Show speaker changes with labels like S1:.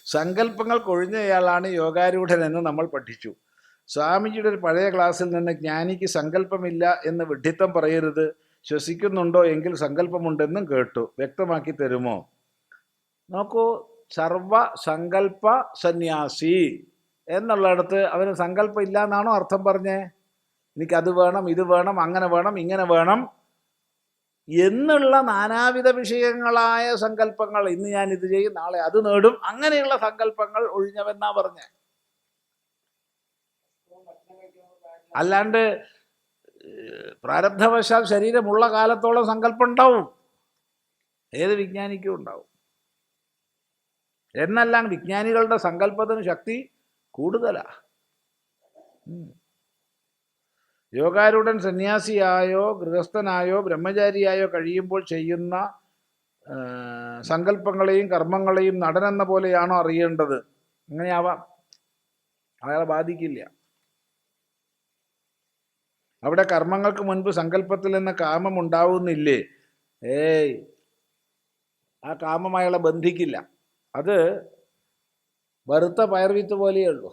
S1: സങ്കല്പങ്ങൾ കൊഴിഞ്ഞയാളാണ് യോഗാരൂഢൻ എന്ന് നമ്മൾ പഠിച്ചു. സ്വാമിജിയുടെ ഒരു പഴയ ക്ലാസ്സിൽ നിന്ന് ജ്ഞാനിക്ക് സങ്കല്പമില്ല എന്ന് വിഡ്ഢിത്തം പറയരുത്, ശ്വസിക്കുന്നുണ്ടോ എങ്കിൽ സങ്കല്പമുണ്ടെന്നും കേട്ടു, വ്യക്തമാക്കി തരുമോ? നോക്കൂ, സർവ സങ്കല്പ സന്യാസി എന്നുള്ളിടത്ത് അവന് സങ്കല്പം ഇല്ല എന്നാണോ അർത്ഥം പറഞ്ഞേ? എനിക്കത് വേണം, ഇത് വേണം, അങ്ങനെ വേണം, ഇങ്ങനെ വേണം എന്നുള്ള നാനാവിധ വിഷയങ്ങളായ സങ്കല്പങ്ങൾ, ഇന്ന് ഞാൻ ഇത് ചെയ്യും, നാളെ അത് നേടും, അങ്ങനെയുള്ള സങ്കല്പങ്ങൾ ഒഴിഞ്ഞവെന്നാ പറഞ്ഞേ. അല്ലാണ്ട് പ്രാരബ്ധവശാൽ ശരീരമുള്ള കാലത്തോളം സങ്കല്പം ഉണ്ടാവും, ഏത് വിജ്ഞാനിക്കും ഉണ്ടാവും. എന്നെല്ലാം വിജ്ഞാനികളുടെ സങ്കല്പത്തിന് ശക്തി കൂടുതലാ. യോഗാരൂഢൻ സന്യാസിയായോ ഗൃഹസ്ഥനായോ ബ്രഹ്മചാരിയായോ കഴിയുമ്പോൾ ചെയ്യുന്ന സങ്കല്പങ്ങളെയും കർമ്മങ്ങളെയും നടനെന്ന പോലെയാണോ അറിയേണ്ടത്? അങ്ങനെയാവാം, അയാളെ ബാധിക്കില്ല. അവിടെ കർമ്മങ്ങൾക്ക് മുൻപ് സങ്കല്പത്തിൽ നിന്ന് കാമം ഉണ്ടാവുന്നില്ലേ? ഏയ്, ആ കാമം അയാളെ ബന്ധിക്കില്ല. അത് വറുത്ത പയർവിത്ത് പോലെയേ ഉള്ളൂ.